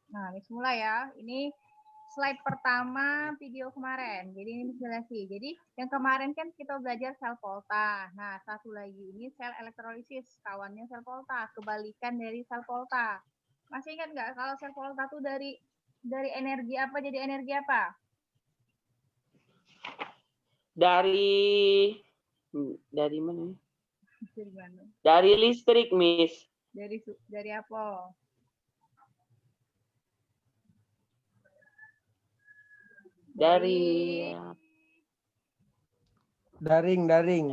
Nah, Miss mulai ya. Ini slide pertama video kemarin. Jadi ini Miss jelasin. Jadi yang kemarin kan kita belajar sel volta. Nah, satu lagi ini sel elektrolisis. Kawannya sel volta. Kebalikan dari sel volta. Masih ingat nggak kalau sel volta tuh dari energi apa jadi energi apa? Dari mana? Dari mana? Dari listrik, Miss. Dari apa? Dari Daring.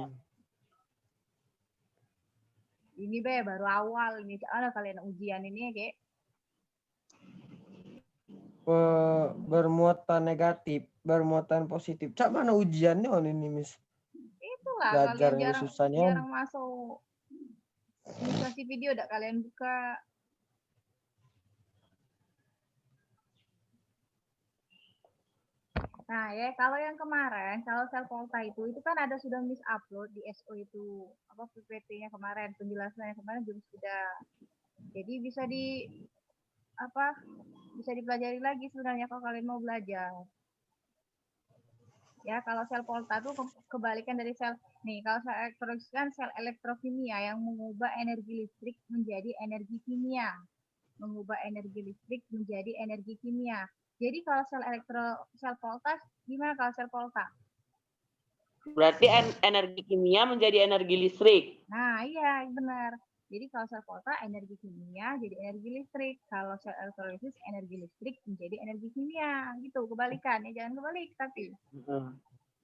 Ini be baru awal ini. Ada kalian ujian ini ya, Kek? Bermuatan negatif, bermuatan positif. Cak mana ujiannya on ini, Miss? Itulah Belajar kalian yang susahnya. jarang masuk. Ini kasih video udah kalian buka. Nah ya, kalau yang kemarin, kalau sel volta itu kan ada sudah Miss upload di SO itu, apa PPT-nya kemarin, penjelasannya kemarin juga sudah. Jadi bisa bisa dipelajari lagi sebenarnya kalau kalian mau belajar. Ya, kalau sel volta itu kebalikan dari sel, nih kalau sel elektrolis kan sel elektrokimia yang mengubah energi listrik menjadi energi kimia. Mengubah energi listrik menjadi energi kimia. Jadi kalau sel volta gimana kalau sel volta? Berarti energi kimia menjadi energi listrik. Nah, iya benar. Jadi kalau sel volta energi kimia jadi energi listrik. Kalau sel elektrolisis energi listrik menjadi energi kimia. Gitu, kebalikan ya, jangan kebalik tapi.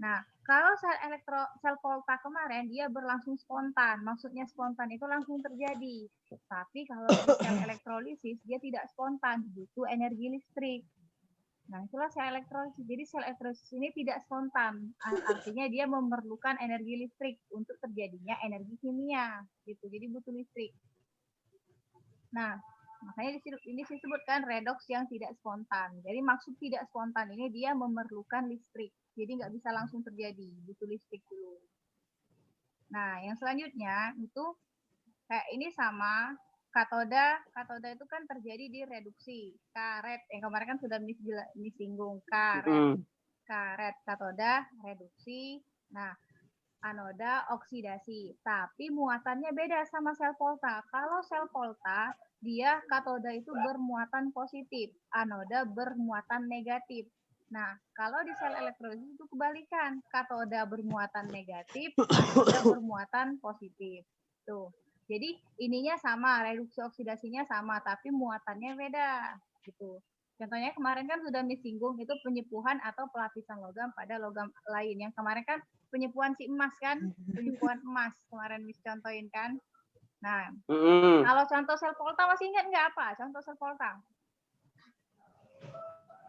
Nah, kalau sel volta kemarin dia berlangsung spontan. Maksudnya spontan itu langsung terjadi. Tapi kalau di sel elektrolisis dia tidak spontan, butuh energi listrik. Nah, itulah sel elektrolisis. Jadi sel elektrolisis ini tidak spontan. Artinya dia memerlukan energi listrik untuk terjadinya energi kimia. Gitu. Jadi butuh listrik. Nah, makanya ini disebutkan redoks yang tidak spontan. Jadi maksud tidak spontan ini dia memerlukan listrik. Jadi nggak bisa langsung terjadi. Butuh listrik dulu. Nah, yang selanjutnya itu kayak ini sama katoda itu kan terjadi di reduksi karet yang kemarin kan sudah disinggung karet katoda reduksi. Nah, anoda oksidasi, tapi muatannya beda sama sel volta. Kalau sel volta dia katoda itu bermuatan positif, anoda bermuatan negatif. Nah, kalau di sel elektrolisis itu kebalikan, katoda bermuatan negatif, anoda bermuatan positif. Tuh. Jadi ininya sama, reduksi oksidasinya sama, tapi muatannya beda, gitu. Contohnya kemarin kan sudah disinggung itu penyepuhan atau pelapisan logam pada logam lain. Yang kemarin kan penyepuhan si emas kan, penyepuhan emas kemarin Miss contohin kan. Nah, kalau contoh sel volta masih ingat nggak apa? Contoh sel volta.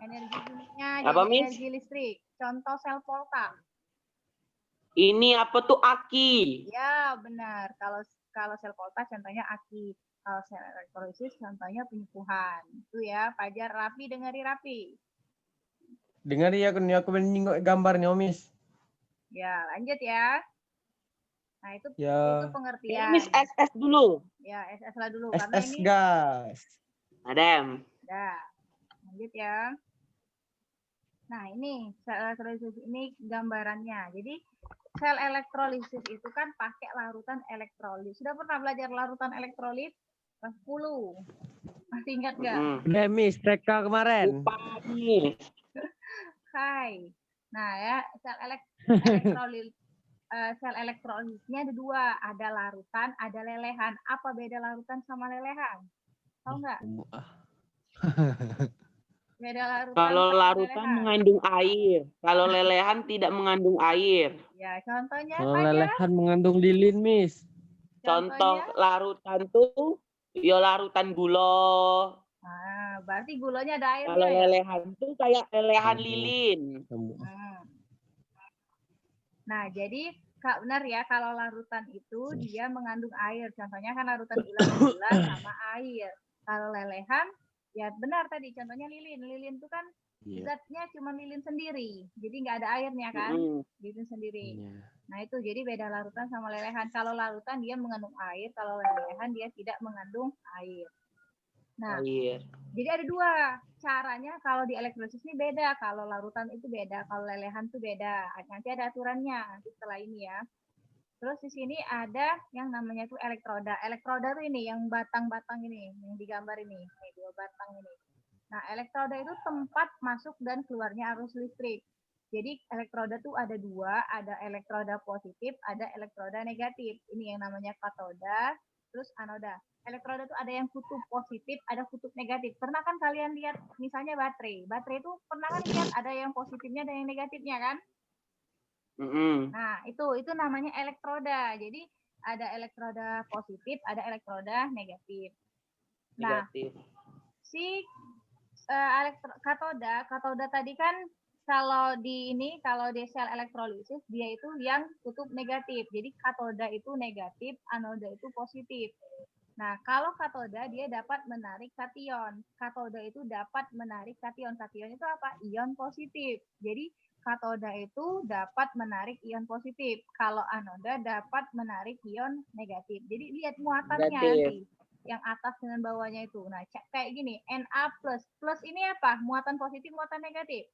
Energi kimia jadi energi listrik. Contoh sel volta. Ini apa tuh aki? Ya, benar. Kalau sel volta contohnya aki. Kalau sel elektrolisis contohnya penyepuhan. Itu ya, Fajar Rapi dengari Rapi. Dengar ya, aku menengok gambarnya, Miss. Ya, lanjut ya. Nah, itu pengertian. Miss SS dulu. Ya, SS lah dulu. SS karena ini gas. Adem. Nah, lanjut ya. Nah, ini sel elektrolisis ini gambarannya. Jadi, sel elektrolisis itu kan pakai larutan elektrolit. Sudah pernah belajar larutan elektrolit? Kelas 10. Masih ingat nggak? Udah, Miss, TK kemarin. Hai. Nah, ya, elektrolit sel elektrolisnya ada dua, ada larutan, ada lelehan. Apa beda larutan sama lelehan? Tahu nggak? Beda larutan. Kalau larutan mengandung air, kalau lelehan tidak mengandung air. Ya, contohnya kalau lelehan mengandung lilin, Miss. Contoh larutan tuh, ya larutan gula. Nah, berarti gulanya ada airnya. Kalau lelehan tuh kayak lelehan lilin. Nah, jadi benar ya, kalau larutan itu dia mengandung air. Contohnya kan larutan gula sama air. Kalau lelehan, ya benar tadi contohnya lilin. Lilin itu kan zatnya cuma lilin sendiri. Jadi nggak ada airnya kan, lilin sendiri. Nah, itu jadi beda larutan sama lelehan. Kalau larutan dia mengandung air, kalau lelehan dia tidak mengandung air. Nah, Air. jadi ada dua caranya. Kalau di elektrolisis ini beda, kalau larutan itu beda, kalau lelehan itu beda. Nanti ada aturannya nanti setelah ini ya. Terus di sini ada yang namanya tuh elektroda. Elektroda tuh ini yang batang-batang ini, yang digambar ini, dua batang ini. Nah, elektroda itu tempat masuk dan keluarnya arus listrik. Jadi elektroda tuh ada dua, ada elektroda positif, ada elektroda negatif. Ini yang namanya katoda, terus anoda. Elektroda tuh ada yang kutub positif, ada kutub negatif. Pernah kan kalian lihat misalnya baterai? Baterai itu pernah kan lihat ada yang positifnya, ada yang negatifnya kan? Nah, itu namanya elektroda. Jadi ada elektroda positif, ada elektroda negatif. Nah, si katoda tadi kan kalau di sel elektrolisis dia itu yang kutub negatif. Jadi katoda itu negatif, anoda itu positif. Nah, kalau katoda dia dapat menarik kation. Katoda itu dapat menarik kation. Kation itu apa? Ion positif. Jadi katoda itu dapat menarik ion positif. Kalau anoda dapat menarik ion negatif. Jadi lihat muatannya nanti. Yang atas dengan bawahnya itu. Nah, kayak gini. Na+. Plus ini apa? Muatan positif, muatan negatif.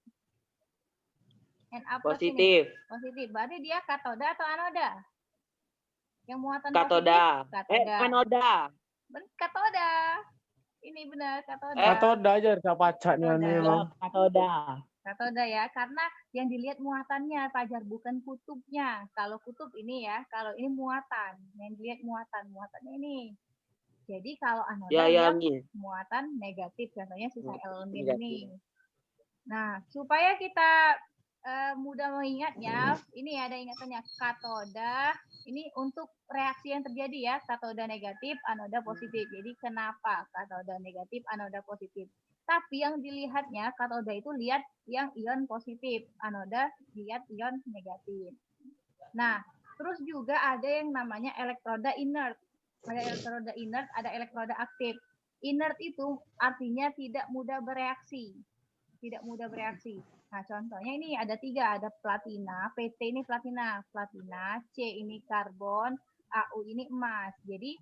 Na+ Positif. Ini. Positif. Berarti dia katoda atau anoda? Yang muatan katoda. positif? Katoda. Anoda. Katoda. Ini benar, katoda. Katoda aja capacanya nih emang. Katoda. Katoda ya, karena yang dilihat muatannya, Fajar, bukan kutubnya. Kalau kutub ini ya, kalau ini muatan. Yang dilihat muatannya ini. Jadi kalau anoda dia muatan negatif, contohnya sisa elemen ini. Nah, supaya kita mudah mengingatnya, ini ada ingatannya katoda. Ini untuk reaksi yang terjadi ya, katoda negatif, anoda positif. Jadi kenapa katoda negatif, anoda positif? Tapi yang dilihatnya, katoda itu lihat yang ion positif, anoda lihat ion negatif. Nah, terus juga ada yang namanya elektroda inert. Ada elektroda inert, ada elektroda aktif. Inert itu artinya tidak mudah bereaksi. Tidak mudah bereaksi. Nah, contohnya ini ada 3, ada platina, PT ini platina, C ini karbon, AU ini emas. Jadi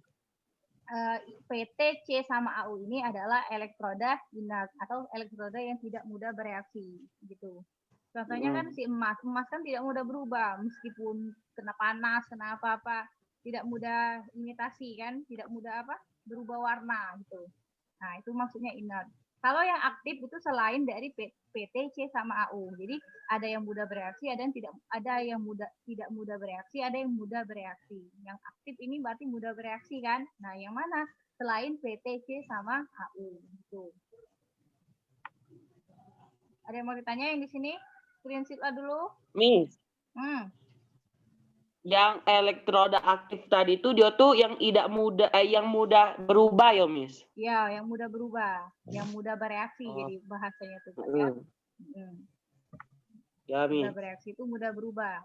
PT, C sama AU ini adalah elektroda inert atau elektroda yang tidak mudah bereaksi gitu. Contohnya kan si emas kan tidak mudah berubah meskipun kena panas, kena apa-apa, tidak mudah imitasi kan, tidak mudah berubah warna gitu. Nah, itu maksudnya inert. Kalau yang aktif itu selain dari PT, C sama AU. Jadi ada yang mudah bereaksi, ada yang tidak mudah bereaksi, ada yang mudah bereaksi. Yang aktif ini berarti mudah bereaksi kan? Nah, yang mana? Selain PT, C sama AU gitu. Ada yang mau ditanya yang di sini? Screenshot lah dulu. Miss. Yang elektroda aktif tadi itu dia tuh yang yang mudah berubah ya, Miss? Iya, yang mudah berubah, yang mudah bereaksi jadi bahasanya tuh. Ya, Miss. Mudah bereaksi itu mudah berubah.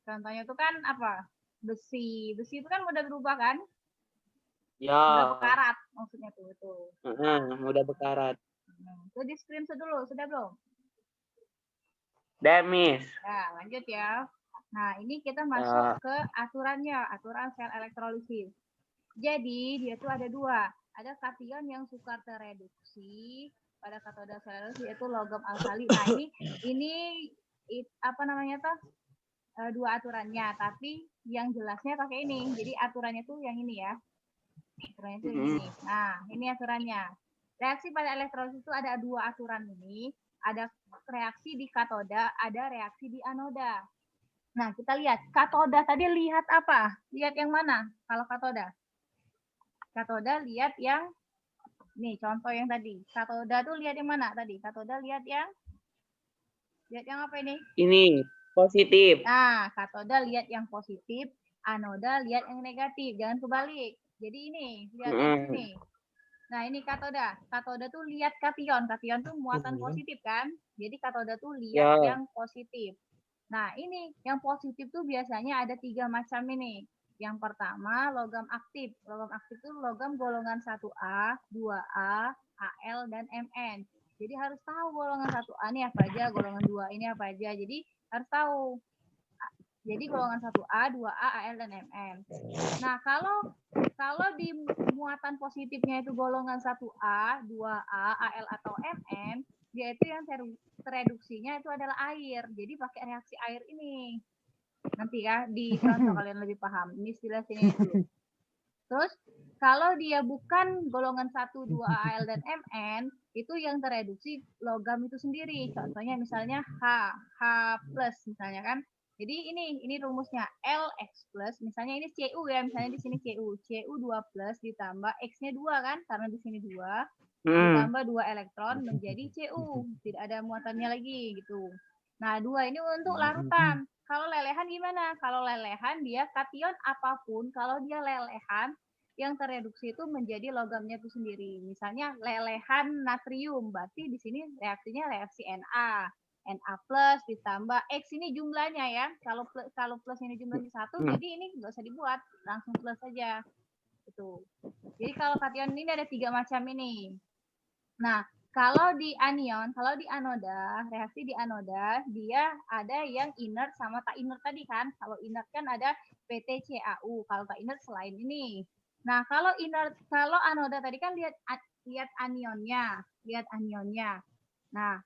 Contohnya itu kan apa? Besi itu kan mudah berubah kan? Ya. Mudah berkarat maksudnya tuh itu. Mudah berkarat. Itu di screenshot dulu, sudah belum? Udah, Miss. Nah, lanjut ya. Nah, ini kita masuk ke aturannya, aturan sel elektrolisis. Jadi, dia tuh ada 2. Ada kation yang sukar tereduksi pada katoda sel yaitu logam alkali. Nah, ini apa namanya tuh? 2 aturannya, tapi yang jelasnya pakai ini. Jadi aturannya tuh yang ini ya. Aturannya tuh ini. Nah, ini aturannya. Reaksi pada elektrolisis itu ada 2 aturan ini. Ada reaksi di katoda, ada reaksi di anoda. Nah, kita lihat. Katoda tadi lihat apa? Lihat yang mana kalau katoda? Katoda lihat yang, nih contoh yang tadi. Katoda tuh lihat yang mana tadi? Katoda lihat yang apa ini? Ini, positif. Nah, katoda lihat yang positif, anoda lihat yang negatif. Jangan kebalik. Jadi ini, lihat yang sini. Nah, ini katoda. Katoda tuh lihat kation. Kation tuh muatan positif kan? Jadi katoda tuh lihat yang positif. Nah, ini yang positif tuh biasanya ada 3 macam ini. Yang pertama, logam aktif. Logam aktif itu logam golongan 1A, 2A, Al, dan Mn. Jadi harus tahu golongan 1A ini apa aja, golongan 2 ini apa aja. Jadi harus tahu. Jadi golongan 1A, 2A, Al, dan Mn. Nah, kalau Kalau di muatan positifnya itu golongan 1A, 2A, AL atau MN, dia itu yang tereduksinya itu adalah air. Jadi pakai reaksi air ini. Nanti ya di contoh kalian lebih paham. Ini istilah sini dulu. Terus kalau dia bukan golongan 1, 2, AL dan MN, itu yang tereduksi logam itu sendiri. Contohnya misalnya H plus misalnya kan. Jadi ini rumusnya LX plus, misalnya ini Cu ya, misalnya di sini Cu 2 plus ditambah X-nya 2 kan, karena di sini 2, ditambah 2 elektron menjadi Cu, tidak ada muatannya lagi gitu. Nah, 2 ini untuk larutan. Kalau lelehan gimana? Kalau lelehan dia kation apapun, kalau dia lelehan, yang tereduksi itu menjadi logamnya itu sendiri. Misalnya lelehan natrium, berarti di sini reaksinya reaksi Na plus ditambah X ini jumlahnya ya. Kalau plus ini jumlahnya 1, jadi ini nggak usah dibuat, langsung plus saja. Itu. Jadi kalau kation ini ada 3 macam ini. Nah, kalau di anion, kalau di anoda, reaksi di anoda, dia ada yang inert sama tak inert tadi kan. Kalau inert kan ada PTCAU, kalau tak inert selain ini. Nah, kalau inert, kalau anoda tadi kan lihat anionnya, Nah,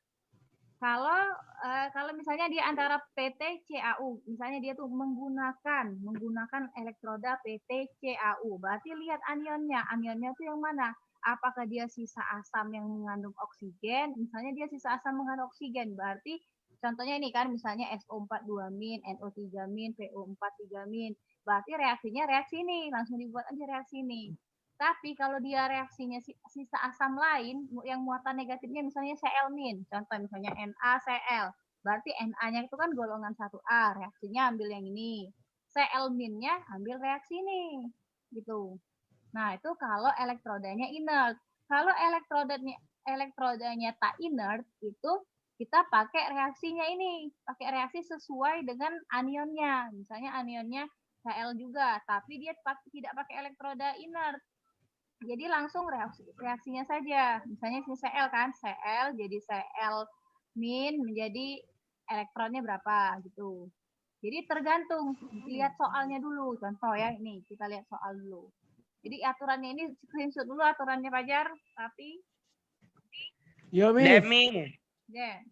kalau misalnya di antara PTCAU, misalnya dia tuh menggunakan elektroda PTCAU, berarti lihat anionnya. Anionnya tuh yang mana? Apakah dia sisa asam yang mengandung oksigen? Misalnya dia sisa asam mengandung oksigen, berarti contohnya ini kan misalnya SO4 2-, NO3-, PO4 3-. Berarti reaksinya reaksi ini, langsung dibuat aja reaksi ini. Tapi kalau dia reaksinya sisa asam lain yang muatan negatifnya misalnya Cl-, contoh misalnya NaCl, berarti Na-nya itu kan golongan 1A, reaksinya ambil yang ini. Cl-nya ambil reaksi ini. Gitu. Nah, itu kalau elektrodanya inert. Kalau elektrodanya tak inert, itu kita pakai reaksinya ini, pakai reaksi sesuai dengan anionnya. Misalnya anionnya Cl juga, tapi dia tidak pakai elektroda inert. Jadi langsung reaksinya saja. Misalnya sini Cl kan, Cl jadi Cl- menjadi elektronnya berapa gitu. Jadi tergantung, lihat soalnya dulu. Contoh ya, ini kita lihat soal dulu. Jadi aturannya ini screenshot dulu aturannya Fajar, tapi Yo, Miss. Deming. ya.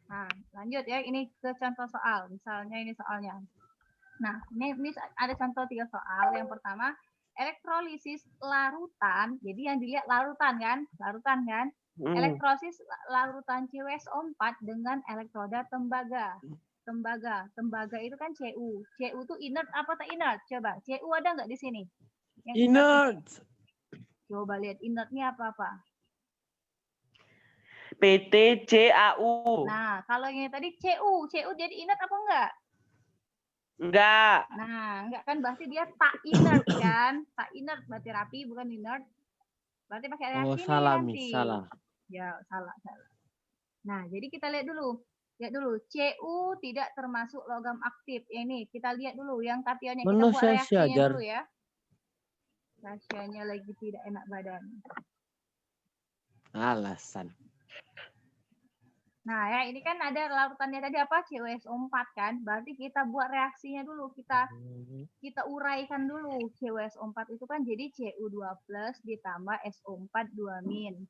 Nah, lanjut ya, ini ke contoh soal. Misalnya ini soalnya. Nah, ini ada contoh 3 soal. Yang pertama, elektrolisis larutan. Jadi yang dilihat larutan kan? Elektrolisis larutan CuSO4 dengan elektroda tembaga. Tembaga itu kan Cu. Cu itu inert apa tak inert? Coba, Cu ada nggak di sini? Yang Inert. Coba lihat inertnya apa-apa. PTCAU. Nah, kalau yang tadi Cu jadi inert apa enggak? Enggak. Nah, enggak kan berarti dia tak inert kan? Tak inert berarti rapi bukan inert. Berarti pakai reaksi ini salah, nanti. Miss, salah. Ya, salah. Nah, jadi kita lihat dulu. Cu tidak termasuk logam aktif. Ini kita lihat dulu yang kationnya kita buat reaksinya dulu ya. Reaksinya lagi tidak enak badan. Alasan. Nah, ya ini kan ada larutannya tadi apa? CuSO4 kan? Berarti kita buat reaksinya dulu. Kita uraikan dulu. CuSO4 itu kan jadi Cu2 plus ditambah SO4 2-.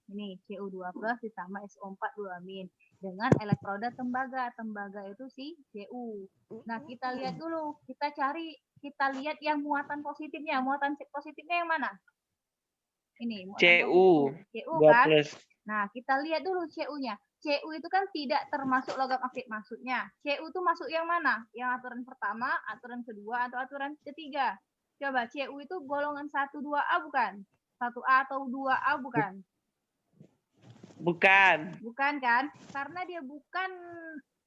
Ini Cu2 plus ditambah SO4 2-. Dengan elektroda tembaga. Tembaga itu si Cu. Nah, kita lihat dulu. Kita lihat yang muatan positifnya. Muatan positifnya yang mana? Ini. Cu. Cu kan? Nah, kita lihat dulu Cu-nya. Cu itu kan tidak termasuk logam aktif. Maksudnya, Cu itu masuk yang mana? Yang aturan pertama, aturan kedua, atau aturan ketiga? Coba, Cu itu golongan 1, 2A bukan? 1A atau 2A bukan? Bukan. Bukan kan? Karena dia bukan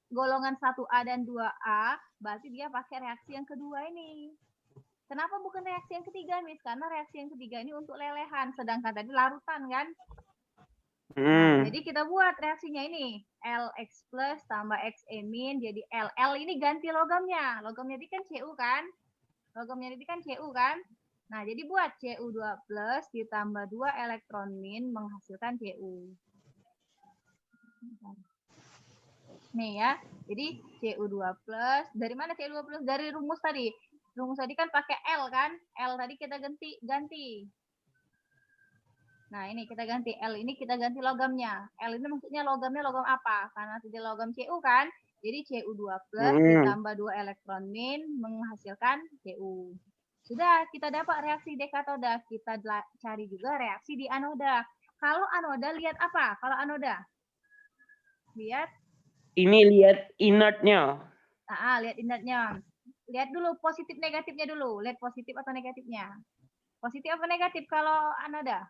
golongan 1A dan 2A, berarti dia pakai reaksi yang kedua ini. Kenapa bukan reaksi yang ketiga, Miss? Karena reaksi yang ketiga ini untuk lelehan, sedangkan tadi larutan kan? Nah, jadi kita buat reaksinya ini. LX plus tambah XE- jadi LL ini ganti logamnya. Logamnya ini kan Cu kan? Nah, jadi buat Cu2 plus ditambah 2 elektron min menghasilkan Cu. Nih ya. Jadi Cu2 plus. Dari mana Cu2 plus? Dari rumus tadi. Rumus tadi kan pakai L kan? L tadi kita ganti. Nah, ini kita ganti L, ini kita ganti logamnya. L ini maksudnya logamnya logam apa? Karena tadi logam Cu kan? Jadi Cu2 plus ditambah 2 elektron min menghasilkan Cu. Sudah, kita dapat reaksi dekatoda. Kita cari juga reaksi di anoda. Kalau anoda lihat apa? Kalau anoda? Lihat. Ini lihat inertnya. Lihat inertnya. Lihat dulu positif negatifnya dulu. Lihat positif atau negatifnya. Positif apa negatif kalau anoda?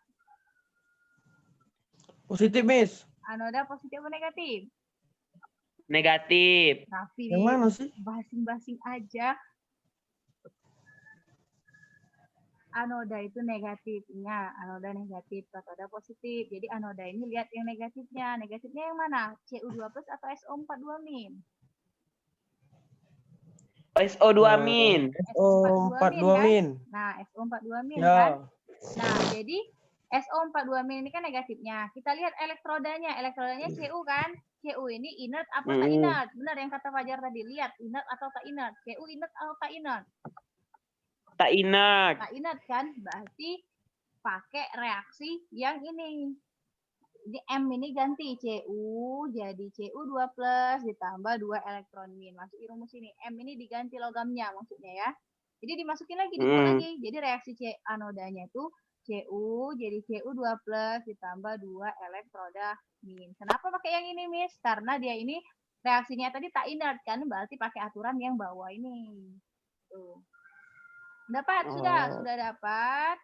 Positif, Miss. Anoda positif atau negatif? Negatif. Raffi, Yang mana sih? basing-basing aja. Anoda itu negatifnya, anoda negatif, katoda positif. Jadi anoda ini lihat yang negatifnya. Negatifnya yang mana? Cu2 plus atau SO42 min? SO2 min. SO42 min. Nah, SO42 min Ya. kan? Nah, jadi SO42 min ini kan negatifnya. Kita lihat elektrodanya. Elektrodanya Cu kan? Cu ini inert apa tak inert? Benar yang kata Fajar tadi. Lihat inert atau tak inert. Cu inert atau tak inert? Tak inert. Tak inert kan? Berarti pakai reaksi yang ini. Jadi M ini ganti Cu jadi Cu2 plus ditambah 2 elektron min. Masukin rumus ini. M ini diganti logamnya maksudnya ya. Jadi dimasukin lagi, dibuat lagi. Jadi reaksi anodanya itu Cu jadi Cu2 plus ditambah 2 elektroda min. Kenapa pakai yang ini, Miss? Karena dia ini reaksinya tadi tak inert kan, berarti pakai aturan yang bawah ini. Tuh. Dapat, sudah dapat.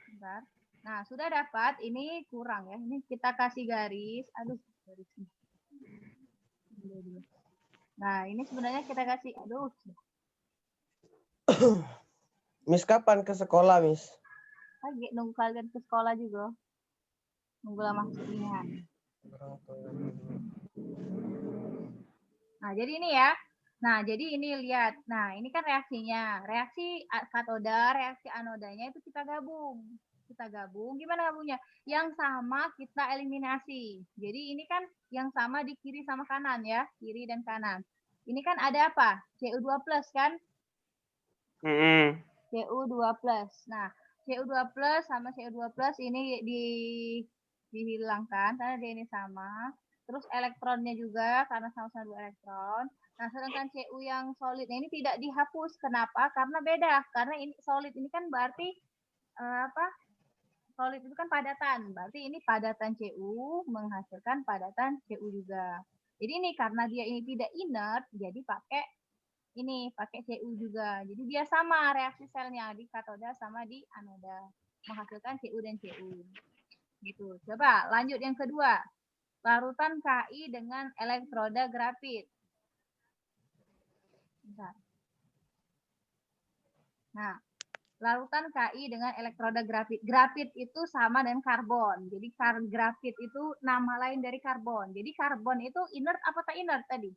Bentar. Nah, sudah dapat, ini kurang ya. Ini kita kasih garis. Aduh, garisnya. Nah, ini sebenarnya kita kasih, aduh. Miss kapan ke sekolah, Miss? Lagi nunggu kalian ke sekolah juga. Nunggu lama kesinian. Nah, jadi ini ya. Nah, jadi ini lihat. Nah, ini kan reaksinya. Reaksi katoda, reaksi anodanya itu kita gabung. Kita gabung. Gimana gabungnya? Yang sama kita eliminasi. Jadi ini kan yang sama di kiri sama kanan ya. Kiri dan kanan. Ini kan ada apa? Cu2 plus kan? Cu2 plus. Nah, Cu2 plus sama Cu2 plus ini dihilangkan karena dia ini sama. Terus elektronnya juga karena sama-sama 2 elektron. Nah, sedangkan Cu yang solid ini tidak dihapus. Kenapa? Karena beda. Karena ini solid ini kan berarti solid itu kan padatan. Berarti ini padatan Cu menghasilkan padatan Cu juga. Jadi ini karena dia ini tidak inert, jadi pakai Cu juga. Jadi dia sama reaksi selnya di katoda sama di anoda. Menghasilkan Cu dan Cu. Gitu. Coba lanjut yang kedua. Larutan Ki dengan elektroda grafit. Bentar. Nah, larutan Ki dengan elektroda grafit. Grafit itu sama dengan karbon. Jadi grafit itu nama lain dari karbon. Jadi karbon itu inert apa tak inert tadi?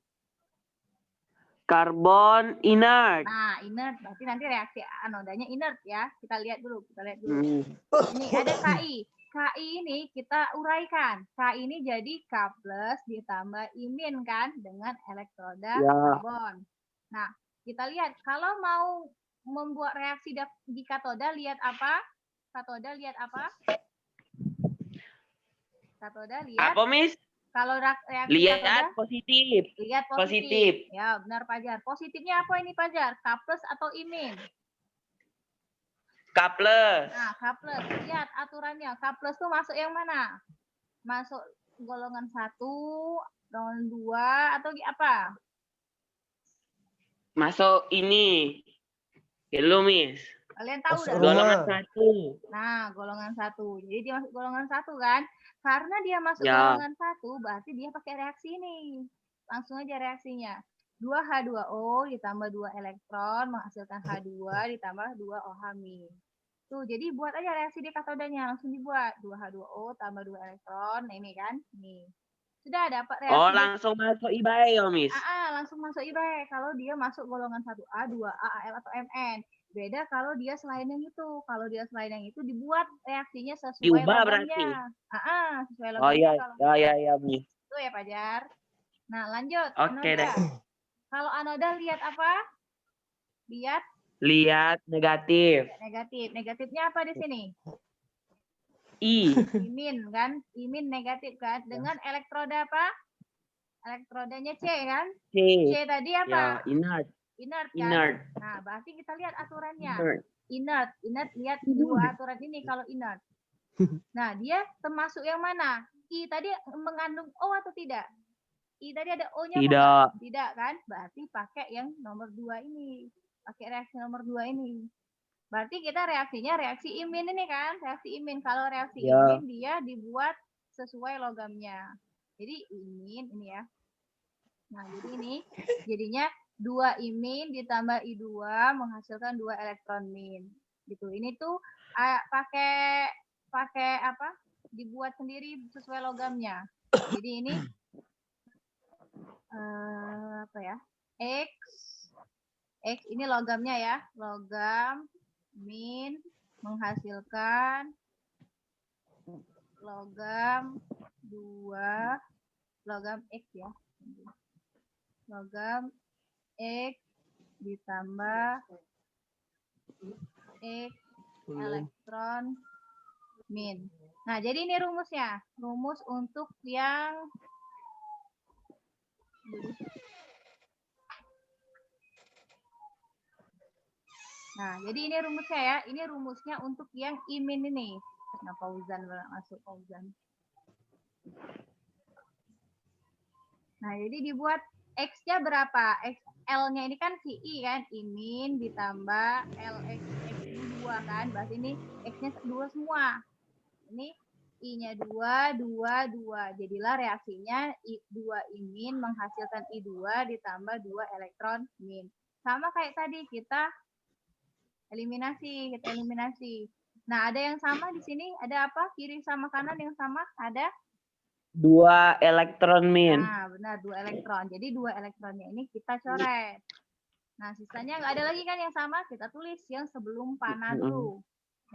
Karbon inert. Nah, inert berarti nanti reaksi anodanya inert ya. Kita lihat dulu. Ini ada Ki. Ki ini kita uraikan. Ki ini jadi K plus ditambah imin kan dengan elektroda karbon. Nah, kita lihat kalau mau membuat reaksi di katoda lihat apa? Katoda lihat apa? Katoda lihat apa, Miss? Kalau reaksi lihat katoda positif. Lihat positif. Ya, benar Pajar. Positifnya apa ini Pajar? K plus atau imin? K plus. Nah, K plus. Lihat aturannya. K plus tuh masuk yang mana? Masuk golongan 1, golongan 2, atau apa? Masuk ini. Hello, Miss. Kalian tahu dah? Golongan 1. Nah, golongan 1. Jadi dia masuk golongan 1 kan? Karena dia masuk Ya. golongan 1, berarti dia pakai reaksi ini. Langsung aja reaksinya. 2H2O ditambah 2 elektron menghasilkan H2 ditambah 2 OH-. Tuh, jadi buat aja reaksi di katodanya, langsung dibuat. 2H2O tambah 2 elektron, nah ini kan. Nih. Sudah dapat reaksi. Oh, langsung masuk IBAE ya, Miss? Langsung masuk IBAE kalau dia masuk golongan 1A, 2A, AL atau MN. Beda kalau dia selain yang itu. Kalau dia selain yang itu dibuat reaksinya sesuai diubah logamnya. berarti. Sesuai logamnya. Oh iya, ya, Miss. Itu ya, Pajar. Nah, lanjut. Oke deh. Kalau anoda lihat apa? Lihat negatif. negatif. Negatifnya apa di sini? I. Imin kan? Imin negatif kan? Dengan elektroda apa? Elektrodanya C kan? C. C tadi apa? Ya, inert. Inert kan? Inert. Nah, berarti kita lihat aturannya. Inert. Inert, lihat dua aturan ini kalau inert. Nah, dia termasuk yang mana? I tadi mengandung O atau tidak? I tadi ada O-nya Tidak. Tidak kan? Berarti pakai yang nomor 2 ini. Pakai reaksi nomor 2 ini. Berarti kita reaksinya reaksi imin ini kan? Reaksi imin. Kalau reaksi imin dia dibuat sesuai logamnya. Jadi imin ini ya. Nah, jadi ini jadinya 2 imin ditambah I2 menghasilkan 2 elektron min. Gitu. Ini tuh pakai apa? Dibuat sendiri sesuai logamnya. Jadi ini apa ya? X ini logamnya ya. Logam min menghasilkan logam 2 logam X ya. Logam X ditambah X elektron min. Nah, jadi ini rumusnya. Rumus untuk yang Nah, jadi ini rumusnya ya. Ini rumusnya untuk yang imin ini. Nah, Fauzan masuk Fauzan. Nah, jadi dibuat X-nya berapa? L-nya ini kan si I kan, imin ditambah LX ini 2 kan. Berarti ini X-nya 2 semua. Ini I-nya 2, 2, 2. Jadilah reaksinya I2 imin menghasilkan I2 ditambah 2 elektron min. Sama kayak tadi kita eliminasi. Nah, ada yang sama di sini? Ada apa? Kiri sama kanan yang sama? Ada? 2 elektron min. Nah, benar 2 elektron. Jadi 2 elektronnya ini kita coret. Nah, sisanya nggak ada lagi kan yang sama? Kita tulis yang sebelum panah dulu.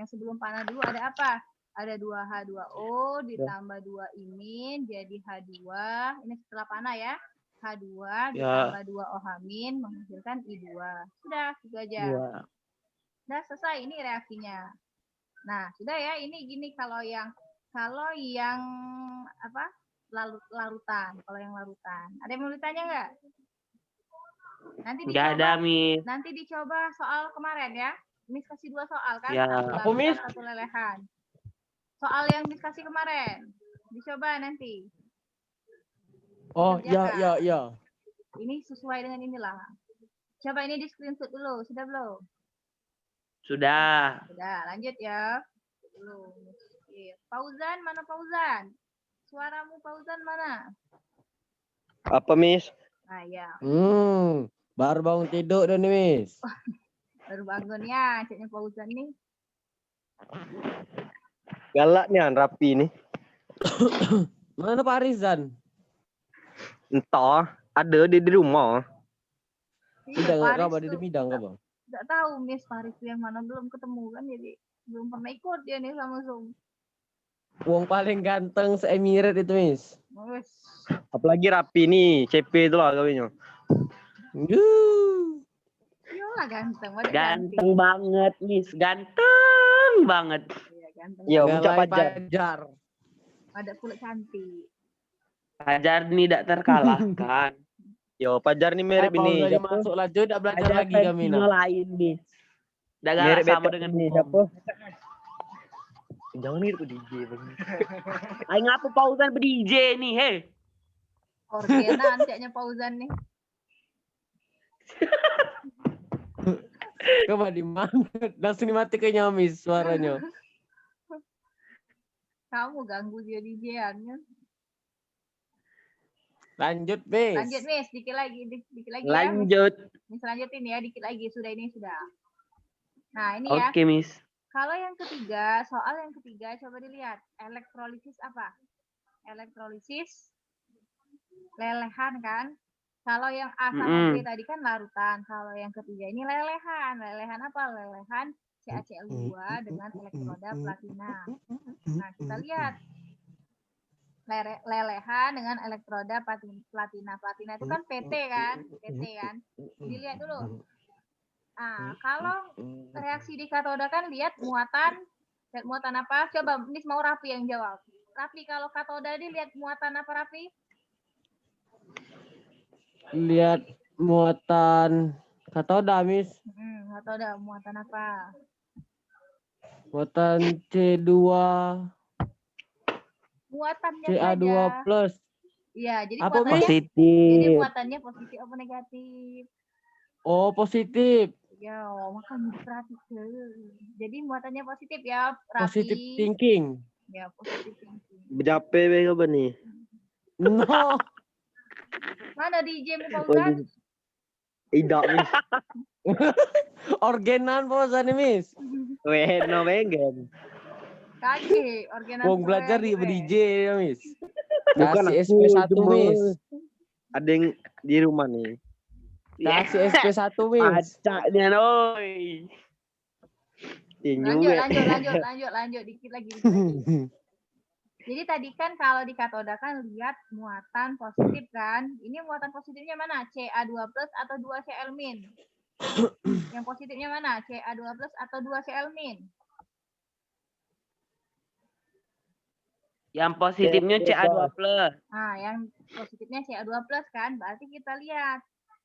Yang sebelum panah dulu ada apa? Ada 2H2O ditambah 2 imin jadi H2. Ini setelah panah ya. H2 ditambah 2 OH min menghasilkan I2. Sudah, itu aja. Sudah selesai ini reaksinya. Nah, sudah ya. Ini gini kalau yang apa? Larutan. Kalau yang larutan. Ada yang mau ditanya nggak? Nanti dicoba. Nanti dicoba soal kemarin ya. Miss kasih 2 soal kan? Ya. Satu larutan, satu lelehan. Soal yang Miss kasih kemarin. Dicoba nanti. Oh, ya. Ini sesuai dengan inilah. Coba ini di screenshot dulu. Sudah belum? Sudah. Sudah, lanjut ya. Belum. Fauzan, mana Fauzan? Suaramu Fauzan mana? Apa, Miss? Nah, ya. Baru bangun tidur dah nih, Miss. Baru bangun ya, ceknya Fauzan nih. Galak nih, rapi nih. Mana Pak Rizan? Entah, ada di rumah. Bidang nggak kabar di bidang nggak bang? Nggak tahu Miss Faris yang mana belum ketemu kan, jadi belum pernah ikut dia nih sama Zoom. Wong paling ganteng se-Emirat itu, Miss. Apalagi rapi nih, CP itu lah kawinnya. Iyalah ganteng. Ganteng banget, Miss. Ganteng banget. Iya, ganteng. Iya, ucap Pajar. Ada pula cantik. Pajar nih tidak terkalahkan. Yo, Pajar nih mirip ini. Masuk lanjut, tidak belajar ada lagi kami. Lain, Miss. Mirip sama dengan ini siapa? Jangan mirip DJ. Ayo ngapa Fauzan ber-DJ nih, hei? Orgenan kayaknya Fauzan nih. Coba langsung dimatikannya, Miss, suaranya. Kamu ganggu dia DJ-annya. Lanjut, Miss. Lanjut, Miss. Dikit lagi Lanjut. Ya. Miss lanjutin ya, dikit lagi. Sudah. Nah, ini ya. Oke, Miss. Kalau yang ketiga, soal yang ketiga, coba dilihat. Elektrolisis apa? Elektrolisis lelehan kan? Kalau yang A sama B tadi kan larutan. Kalau yang ketiga ini lelehan. Lelehan apa? Lelehan CaCl2 dengan elektroda platina. Nah, kita lihat. Lelehan dengan elektroda platina. Platina itu kan PT kan? PT kan? Dilihat dulu. Kalau reaksi di katoda kan lihat muatan apa? Coba Miss mau Raffi yang jawab. Raffi, kalau katoda dilihat muatan apa, Raffi? Lihat muatan katoda, Miss. Katoda muatan apa? Muatan C2, Muatannya Ca2 saja. plus. Iya, jadi Apa, muatannya Miss? jadi Positif. muatannya positif apa negatif? Oh, positif. Ya, makanya diperhatikan. Jadi muatannya positif ya, Raffi. Positif thinking. Ya, positif thinking. Berapa apa nih? No. Mana DJ mu Fauzan? Tidak, Miss. Organan Fauzan nih, Miss. Weh, no pengen. Kage, organan Wong belajar di proyek, DJ ya, Miss. Bukan Kasih aku, SP1, cuma Miss. ada yang di rumah nih. Kasih SP1, Miss. Acaknya, noy. Lanjut, dikit lagi. Jadi tadi kan kalau di katoda kan lihat muatan positif kan. Ini muatan positifnya mana? Ca2 plus atau 2Cl min? Yang positifnya mana? Ca2 plus atau 2Cl min? Yang positifnya Ca2+. Nah, yang positifnya Ca2 plus kan. Berarti kita lihat.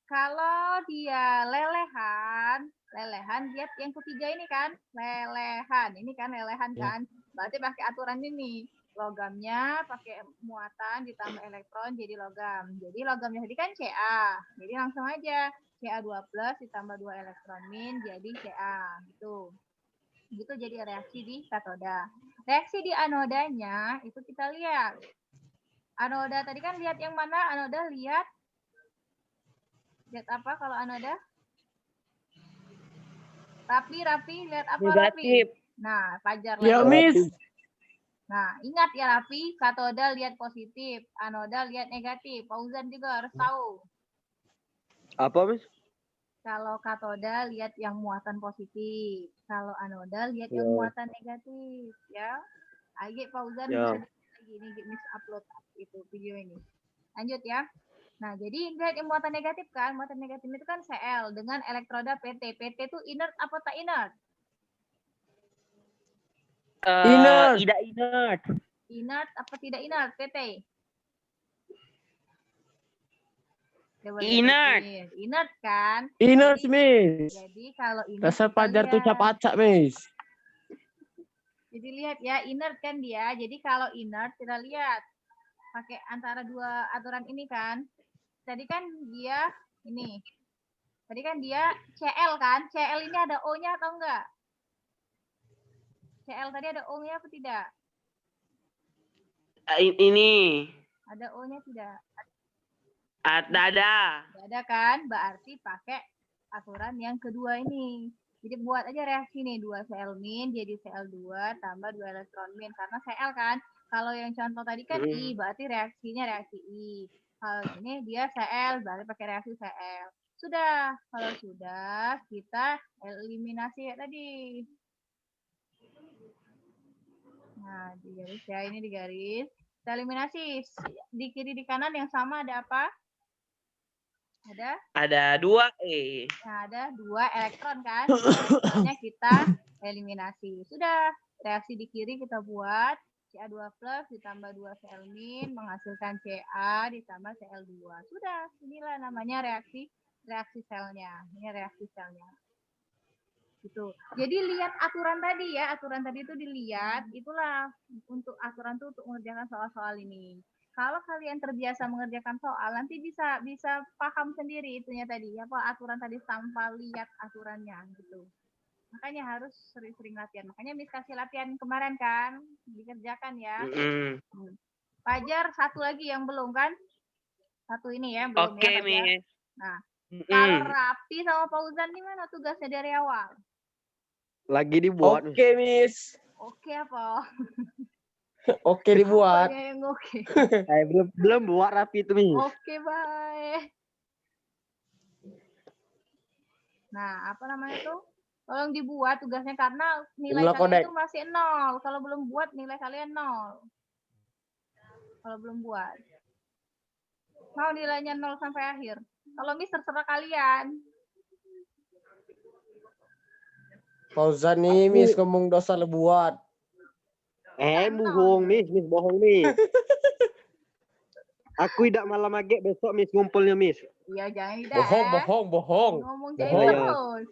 Kalau dia lelehan lihat yang ketiga ini kan. Lelehan. Ini kan lelehan kan. Berarti pakai aturan ini. Logamnya pakai muatan ditambah elektron jadi logam. Jadi logamnya tadi kan Ca. Jadi langsung aja Ca2 plus ditambah 2 elektron min jadi Ca. Gitu. Gitu jadi reaksi di katoda. Reaksi di anodanya itu kita lihat. Anoda tadi kan lihat yang mana? Anoda lihat apa kalau anoda? Raffi lihat apa Negatif. Raffi? Nah, Fajar Ya, lagi. Miss. Nah, ingat ya Raffi, katoda lihat positif, anoda lihat negatif. Fauzan juga harus tahu. Apa, Miss? Kalau katoda lihat yang muatan positif, kalau anoda lihat yang muatan negatif, ya. Ayo Fauzan bisa lagi ini Miss upload itu video ini. Lanjut ya. Nah, jadi lihat yang muatan negatif kan, muatan negatif itu kan Cl dengan elektroda PT. PT itu inert apa tak inert? Inert. Tidak inert. Inert apa tidak inert, PT? Coba Inert. Inert kan? Inert, Jadi, Miss. jadi kalau ini Dasar kita Fajar tuh lihat. cap-acak, Miss. Jadi lihat ya, inert kan dia. Jadi kalau inert kita lihat pakai antara dua aturan ini kan. Tadi kan dia ini. Tadi kan dia Cl kan? Cl ini ada O-nya atau enggak? Cl tadi ada O-nya apa tidak? Ini. Ada O-nya tidak? Ada. Ada kan? Berarti pakai aturan yang kedua ini. Jadi buat aja reaksi nih 2 Cl min jadi Cl2 tambah 2 elektron min karena Cl kan. Kalau yang contoh tadi kan I berarti reaksinya reaksi I. Kalau ini dia Cl berarti pakai reaksi Cl. Sudah, kalau sudah kita eliminasi ya tadi. Nah, di garis ya, ini di garis. Kita eliminasi. Di kiri di kanan yang sama ada apa? Ada 2 Nah, ada 2 elektron kan. Elektronnya kita eliminasi. Sudah, reaksi di kiri kita buat. Ca2 plus ditambah 2 Cl min menghasilkan Ca ditambah Cl2. Sudah, inilah namanya reaksi selnya. Ini reaksi selnya. Gitu. Jadi lihat aturan tadi ya, aturan tadi itu dilihat, itulah untuk aturan itu untuk mengerjakan soal-soal ini. Kalau kalian terbiasa mengerjakan soal, nanti bisa paham sendiri itunya tadi, apa aturan tadi tanpa lihat aturannya gitu. Makanya harus sering-sering latihan. Makanya Miss kasih latihan kemarin kan, dikerjakan ya. Fajar satu lagi yang belum kan? Satu ini ya, belum ya Fajar. Miss. Nah, kalau Raffi sama Fauzan di mana tugasnya dari awal? Lagi dibuat. Oke, Miss. Oke apa? Oke dibuat. Yang oke. Belum buat rapi itu, Miss. Oke, baik. Nah, apa namanya tuh? Tolong dibuat tugasnya karena nilai kalian itu masih 0. Kalau belum buat nilai kalian 0. Kalau belum buat. Mau nilainya 0 sampai akhir. Kalau Miss terserah kalian. Fauzan nih, Miss ngomong dosa lebuat. Bohong, Miss bohong, Miss. Aku tidak malam magek besok, Miss ngumpulnya, Miss. Iya, jangan tidak. Bohong. Ngomong Bohong. jadi terus.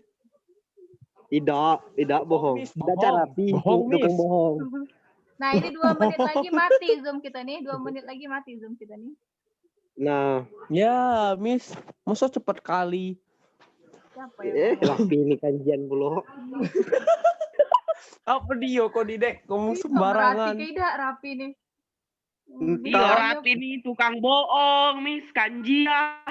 Tidak bohong. Miss, Tidak bohong. rapi, Bohong, tukang Miss. bohong. Nah, ini 2 menit lagi mati Zoom kita nih. 2 menit lagi mati Zoom kita nih. Nah, Ya, Miss. Masa cepat kali. Siapa yang ngomong? rapi ini kajian pula. Apa dia kok Didek ngomong Rapi sembarangan. tidak rapi nih. Iya, Rapi nih tukang bohong, Miss Kanjia.